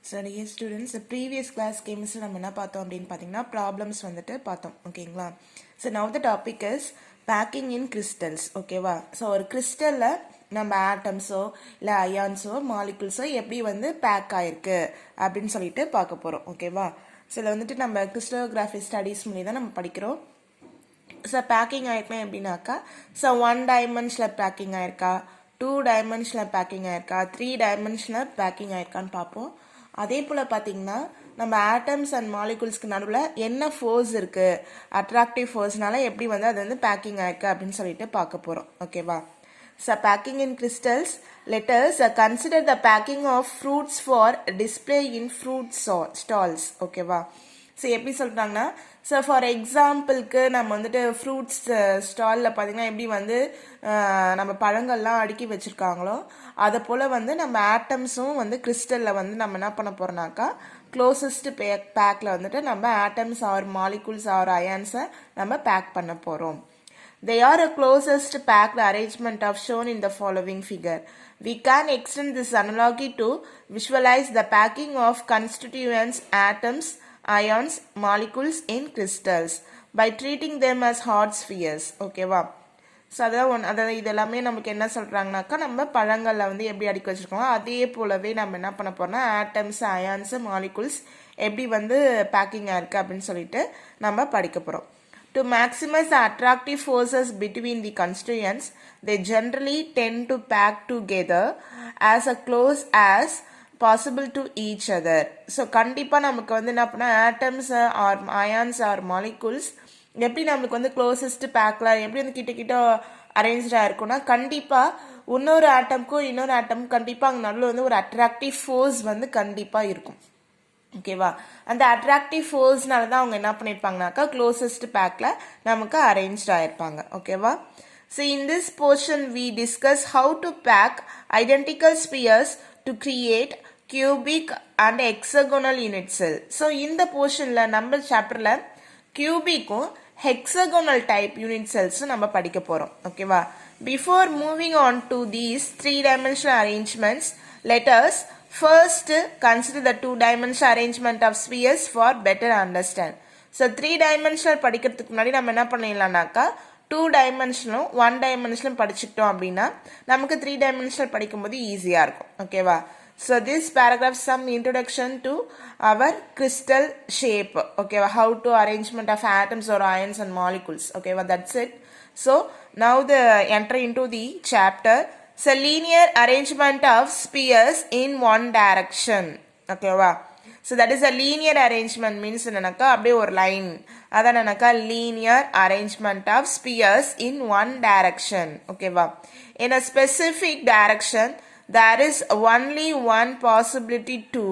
So dear students, the previous class chemistry நம்ம என்ன பார்த்தோம் அப்படின்னு பார்த்தீங்கன்னா ப்ராப்ளம்ஸ் வந்துட்டு பார்த்தோம் ஓகேங்களா. So now the topic is packing in crystals ஓகேவா. ஸோ ஒரு கிறிஸ்டலில் நம்ம ஆட்டம்ஸோ இல்லை அயான்ஸோ மாலிகுல்ஸோ எப்படி வந்து பேக் ஆயிருக்கு அப்படின்னு சொல்லிட்டு பார்க்க போகிறோம் ஓகேவா. ஸோ இதில் வந்துட்டு நம்ம கிறிஸ்டலோகிராஃபி ஸ்டடீஸ் பண்ணி தான் நம்ம படிக்கிறோம். ஸோ பேக்கிங் ஆயிருக்கேன் எப்படின்னாக்கா, ஸோ 1 டைமென்ஷனில் பேக்கிங் ஆயிருக்கா, 2 டைமென்ஷனில் பேக்கிங் ஆயிருக்கா, 3 டைமென்ஷனில் பேக்கிங் ஆயிருக்கான்னு பார்ப்போம். அதே போல் பார்த்தீங்கன்னா நம்ம ஆட்டம்ஸ் அண்ட் மாலிகுல்ஸ்க்கு நடுவில் என்ன ஃபோர்ஸ் இருக்குது, அட்ராக்டிவ் ஃபோர்ஸ்னால எப்படி வந்து அது வந்து பேக்கிங் ஆயிருக்கு அப்படின்னு சொல்லிட்டு பார்க்க போகிறோம் ஓகேவா. So packing in crystals letters consider the packing of fruits for display in fruit stalls ஓகேவா. ஸோ எப்படி சொல்கிறாங்கன்னா, ஸோ ஃபார் எக்ஸாம்பிளுக்கு நம்ம வந்துட்டு ஃப்ரூட்ஸ் ஸ்டாலில் பார்த்தீங்கன்னா எப்படி வந்து நம்ம பழங்கள்லாம் அடுக்கி வச்சுருக்காங்களோ அதை போல் வந்து நம்ம ஆட்டம்ஸும் வந்து கிறிஸ்டலில் வந்து நம்ம என்ன பண்ண போகிறோம்னாக்கா க்ளோசஸ்ட் பேக்கில் வந்துட்டு நம்ம ஆட்டம்ஸ் ஆர் மாலிகுல்ஸ் ஆர் அயான்ஸை நம்ம பேக் பண்ண போகிறோம். They are a closest packed arrangement of shown in the following figure. We can extend this analogy to visualize the packing of constituents, atoms, ions, molecules in crystals by treating them as hard spheres. ஓகேவா. So அதாவது இது எல்லாமே நமக்கு என்ன சொல்கிறாங்கனாக்கா, நம்ம பழங்களில் வந்து எப்படி அடுக்கி வச்சுருக்கோம் அதே போலவே நம்ம என்ன பண்ண போகிறோம்னா ஆட்டம்ஸ் அயான்ஸு மாலிகுல்ஸ் எப்படி வந்து பேக்கிங் ஆயிருக்கு அப்படின்னு சொல்லிட்டு நம்ம படிக்க போகிறோம். To maximize the attractive forces between the constituents, they generally tend to pack together as close as possible to each other. So கண்டிப்பாக நமக்கு வந்து என்ன பண்ணால் atoms or ions or molecules எப்படி நமக்கு வந்து க்ளோசஸ்ட் பேக்கில் எப்படி வந்து கிட்ட அரேஞ்சாக இருக்கும்னா, கண்டிப்பாக இன்னொரு ஆட்டம்க்கும் இன்னொரு ஆட்டமும் கண்டிப்பாக அங்கே நடுவில் வந்து ஒரு அட்ராக்டிவ் ஃபோர்ஸ் வந்து கண்டிப்பாக இருக்கும் ஓகேவா. அந்த அட்ராக்டிவ் ஃபோர்ஸ்னால தான் அவங்க என்ன பண்ணியிருப்பாங்கனாக்கா க்ளோசஸ்ட் பேக்கில் நமக்கு அரேஞ்ச்ட் ஆயிருப்பாங்க ஓகேவா. So in this portion we discuss how to pack identical spheres to create cubic and hexagonal unit cell. So இந்த போர்ஷனில் நம்ம சாப்டரில் கியூபிக்கும் ஹெக்ஸகோனல் டைப் யூனிட் செல்ஸும் நம்ம படிக்க போகிறோம் ஓகேவா. Before moving on to these 3-dimensional arrangements, let us first consider the 2-dimensional arrangement of spheres for better understand. So 3-dimensional படிக்கிறதுக்கு முன்னாடி நம்ம என்ன பண்ணிடலாம்னாக்கா 2-dimensional 1-dimensional படிச்சுட்டோம் அப்படின்னா நமக்கு 3-dimensional படிக்கும்போது ஈஸியாக இருக்கும் ஓகேவா. So this paragraph some introduction to our crystal shape okay, how to arrangement of atoms or ions and molecules okay, that's it. So now the enter into the chapter. So linear arrangement of spheres in one direction okay va. So that is a linear arrangement means என்னன்னாக்கா அப்படியே ஒரு line அதான் என்னன்னாக்கா linear arrangement of spheres in one direction okay va. In a specific direction there is only one possibility to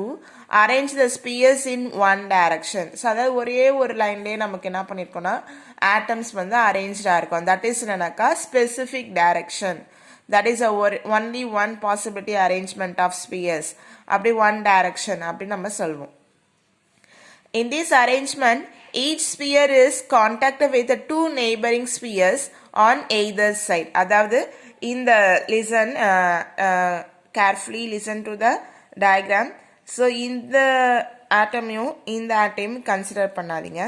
arrange the spheres in one direction. So அதாவது ஒரே ஒரு லைன்லேயே நமக்கு என்ன பண்ணியிருக்கோம்னா ஆட்டம்ஸ் வந்து அரேஞ்சாக இருக்கும். தட் இஸ் என்னன்னாக்கா specific direction. That is only one possibility arrangement of spheres. அப்படி one direction அப்படி நம்ம சொல்வோம். In this arrangement, each sphere is contacted with the 2 neighboring spheres on either side. அதாவது இந்த listen carefully listen to the diagram. So இந்த ஆட்டமையும் இந்த ஆட்டையும் consider பண்ணாதீங்க.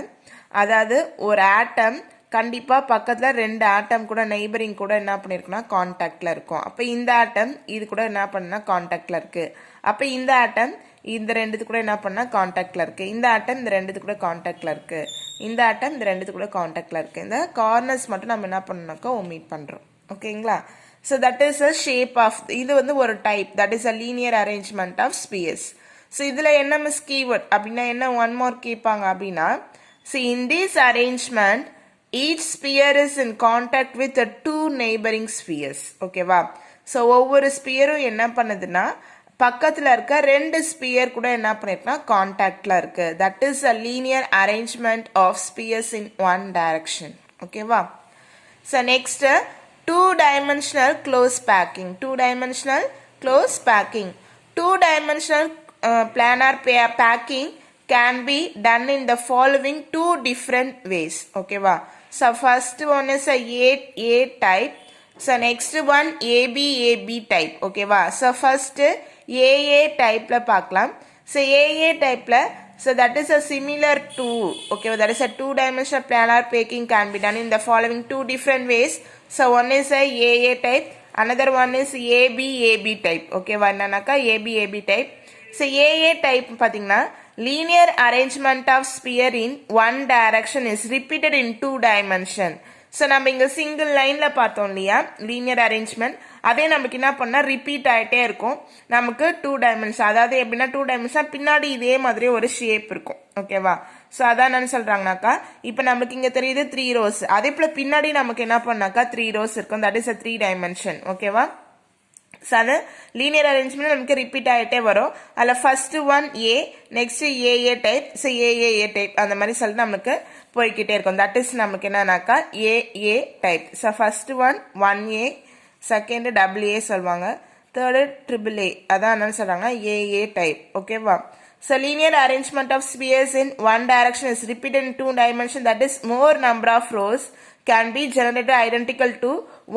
அதாவது ஒரு ஆட்டம் கண்டிப்பாக பக்கத்தில் 2 ஆட்டம் கூட நெய்பரிங் கூட என்ன பண்ணியிருக்குன்னா கான்டாக்டில் இருக்கும். அப்போ இந்த ஆட்டம் இது கூட என்ன பண்ணால் கான்டாக்டில் இருக்குது. அப்போ இந்த ஆட்டம் இந்த 2 கூட என்ன பண்ணால் கான்டாக்டில் இருக்குது. இந்த ஆட்டம் இந்த 2 கூட கான்டாக்டில் இருக்குது. இந்த ஆட்டம் இந்த 2 கூட கான்டாக்டில் இருக்குது. இந்த கார்னர்ஸ் மட்டும் நம்ம என்ன பண்ணணும்னாக்கா ஒமிட் பண்ணுறோம் ஓகேங்களா. So that is a shape of இது வந்து ஒரு type that is a linear arrangement of spheres. So இதில் என்ன மிஸ் கீவேர்ட் அப்படின்னா என்ன ஒன் மார்க் கேட்பாங்க அப்படின்னா, so in this arrangement each sphere is in contact with the 2 neighboring spheres ஓகேவா. ஸோ ஒவ்வொரு ஸ்பியரும் என்ன பண்ணுதுன்னா பக்கத்தில் இருக்க 2 ஸ்பியர் கூட என்ன பண்ணிருக்குன்னா கான்டாக்டில் இருக்கு. That is a linear arrangement of spheres in one direction ஓகேவா. So next 2-dimensional close packing. 2-dimensional close packing. 2-dimensional planar packing can be done in the following 2 different ways okay va. So first one is a type. So next one AB type okay va. So first AA டைப்பில் பார்க்கலாம். So AA டைப்பில் so that is a similar to, okay, that is a two-dimensional planar packing can be done in the following two different ways. So one is a AA type, another one is AB type. Okay, vananaka AB type. So AA type pathina linear arrangement of sphere in one direction is repeated in two dimension. So நம்ம இங்கே single லைனில் பார்த்தோம் இல்லையா linear arrangement, அதே நமக்கு என்ன பண்ணால் repeat ஆகிட்டே இருக்கும். நமக்கு டூ டைமென்ஷன், அதாவது எப்படின்னா டூ டைமென்ஷன் பின்னாடி இதே மாதிரி ஒரு ஷேப் இருக்கும். ஓகேவா? ஸோ அதான் என்னன்னு சொல்கிறாங்கனாக்கா, இப்போ நமக்கு இங்கே தெரியுது 3 rows, அதே போல் பின்னாடி நமக்கு என்ன பண்ணாக்கா 3 rows இருக்கும். That is a 3 dimension. ஓகேவா? ஸோ அது லீனியர் அரேஞ்ச்மெண்ட் நமக்கு ரிப்பீட் ஆகிட்டே வரும். அதில் first one A, next A A type, so A A type அந்த மாதிரி சொல்லிட்டு நமக்கு போய்கிட்டே இருக்கும். தட் இஸ் நமக்கு என்னன்னாக்கா AA type. So first one 1A, second AA சொல்லுவாங்க, தேர்டு AAA, அதான் என்னன்னு சொல்றாங்க ஏஏ டைப். ஓகேவா? ஸோ linear arrangement of spheres in one direction is repeated in two dimension, that is more number of rows can be generated identical to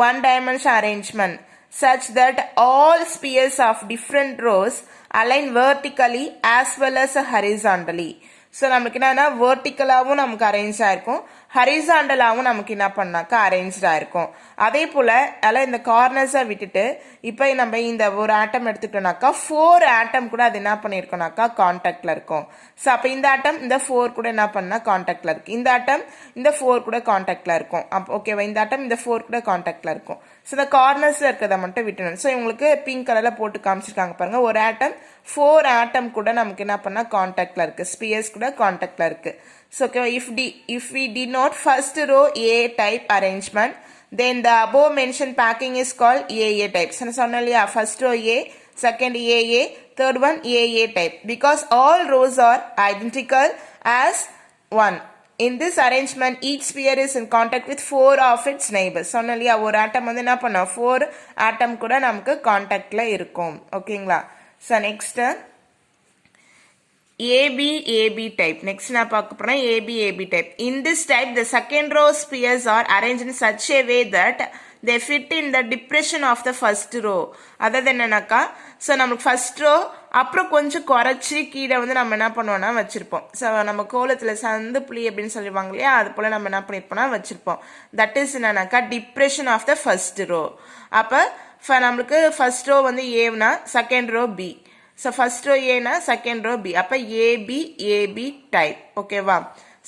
one dimension arrangement such that all spheres of different rows align vertically as well as horizontally. So நமக்கு என்னன்னா வேர்டிக்கலாகவும் நமக்கு arrange ஆயிருக்கும், ஹரிசாண்டலாகவும் நமக்கு என்ன பண்ணாக்கா அரேஞ்சாக இருக்கும். அதே போல் அதில் இந்த கார்னர்ஸை விட்டுட்டு இப்போ நம்ம இந்த ஒரு ஆட்டம் எடுத்துக்கிட்டோம்னாக்கா 4 ஆட்டம் கூட அது என்ன பண்ணியிருக்கோம்னாக்கா கான்டாக்டில் இருக்கும். ஸோ அப்போ இந்த ஆட்டம் இந்த 4 கூட என்ன பண்ணால் கான்டாக்டில் இருக்குது, இந்த ஆட்டம் இந்த 4 கூட கான்டாக்டில் இருக்கும். அப்போ ஓகேவா? இந்த ஆட்டம் இந்த 4 கூட கான்டாக்டில் இருக்கும். ஸோ இந்த கார்னர்ஸில் இருக்கிறத மட்டும் விட்டுணும். ஸோ இவங்களுக்கு பிங்க் கலரில் போட்டு காமிச்சிருக்காங்க பாருங்க, ஒரு ஆட்டம் 4 ஆட்டம் கூட நமக்கு என்ன பண்ணால் கான்டாக்டில் இருக்குது, ஸ்பியர்ஸ் கூட கான்டாக்டில் இருக்குது. So okay, if we denote first row A type arrangement, then the above mentioned packing is called AA type. So சொன்னலையா first row A, second AA, third one AA type, because all rows are identical as one. In this arrangement, each sphere is in contact with 4 of its neighbors. சொன்னலையா ஒரு ஆட்டம் வந்து என்ன பண்ணோம் 4 ஆட்டம் கூட நமக்கு கான்டாக்ட்ல இருக்கும். ஓகேங்களா? So next AB type. Next na பார்க்க போறோம் AB type. In this type, the second row spheres are arranged in such a way that they fit in the depression of the first row. அதாவது என்னன்னாக்கா, so நமக்கு first row அப்புறம் கொஞ்சம் குறைச்சி கீழே வந்து நம்ம என்ன பண்ணுவோம்னா வச்சிருப்போம். ஸோ நம்ம கோலத்தில் சந்து புளி அப்படின்னு சொல்லுவாங்க இல்லையா, அது போல் நம்ம என்ன பண்ணியிருப்போம்னா வச்சிருப்போம். தட் இஸ் என்னன்னாக்கா depression of the first row. அப்போ நம்மளுக்கு ஃபர்ஸ்ட் ரோ வந்து ஏனா, second row B. So first row A na, second row B. அப்ப AB type. Okay va?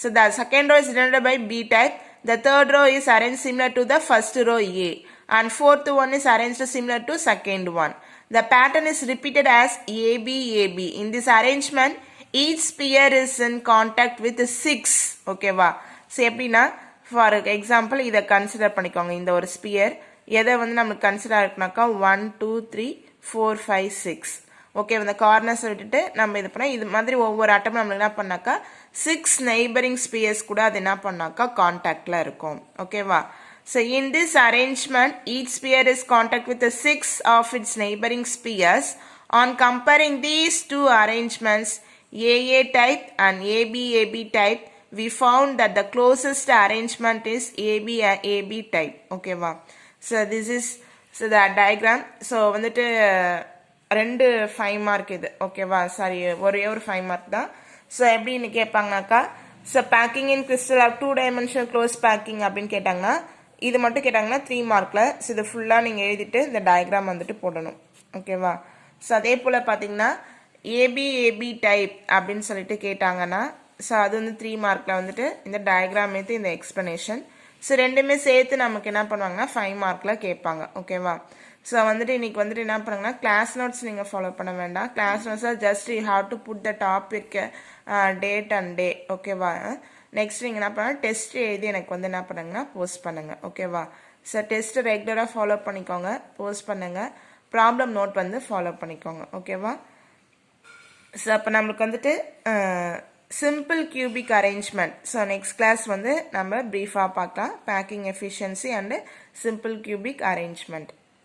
So the second row is denoted by B type. The third row is arranged similar to the first row A. And fourth one is arranged similar to second one. The pattern is repeated as AB. In this arrangement, each sphere is in contact with 6. Okay va? So எப்படின்னா, for example, இதை consider பண்ணிக்கோங்க. இந்த ஒரு sphere எதை வந்து நம்மளுக்கு consider இருக்குனாக்கா 1, 2, 3, 4, 5, 6. Okay, இந்த corners விட்டுட்டு நம்ம இது பண்ணால் இது மாதிரி ஒவ்வொரு ஆட்டமும் நம்ம என்ன பண்ணாக்கா 6 நெய்பரிங் ஸ்பியர்ஸ் கூட அது என்ன பண்ணாக்கா கான்டாக்டில் இருக்கும். ஓகேவா? So in this arrangement each sphere is contact with 6 of its neighbouring spheres. On comparing these two arrangements AA type and AB type, we found that the closest arrangement is AB type. ஓகேவா? So this is the diagram. So வந்துட்டு 2 5 mark இது. ஓகேவா? Sorry, ஒரே ஒரு 5 mark தான். So எப்படின்னு கேட்பாங்கனாக்கா, so packing in crystal of 2 dimensional close packing அப்படின்னு கேட்டாங்கன்னா, இது மட்டும் கேட்டாங்கன்னா 3 மார்க்கில். ஸோ இது ஃபுல்லாக நீங்கள் எழுதிட்டு இந்த டயக்ராம் வந்துட்டு போடணும். ஓகேவா? ஸோ அதே போல் பார்த்தீங்கன்னா AB டைப் அப்படின்னு சொல்லிட்டு கேட்டாங்கன்னா, ஸோ அது வந்து 3 மார்க்கில் வந்துட்டு இந்த டயக்ராம் எடுத்து இந்த எக்ஸ்பிளனேஷன். ஸோ ரெண்டுமே சேர்த்து நமக்கு என்ன பண்ணுவாங்கன்னா 5 மார்க்கில் கேட்பாங்க. ஓகேவா? ஸோ வந்துட்டு இன்னைக்கு வந்துட்டு என்ன பண்ணுங்கன்னா கிளாஸ் நோட்ஸ் நீங்கள் ஃபாலோ பண்ண வேண்டாம். கிளாஸ் நோட்ஸில் just you have to put the topic date and day. ஓகேவா? நெக்ஸ்ட் நீங்கள் என்ன பண்ணால் டெஸ்ட் எழுதி எனக்கு வந்து என்ன பண்ணுங்கன்னா போஸ்ட் பண்ணுங்கள். ஓகேவா? ஸோ டெஸ்ட் ரெகுலராக ஃபாலோ பண்ணிக்கோங்க, போஸ்ட் பண்ணுங்கள், ப்ராப்ளம் நோட் வந்து ஃபாலோ பண்ணிக்கோங்க. ஓகேவா? ஸோ அப்போ நம்மளுக்கு வந்துட்டு simple cubic arrangement. So next class வந்து நம்ம ப்ரீஃபாக பார்க்கலாம், packing efficiency and simple cubic arrangement.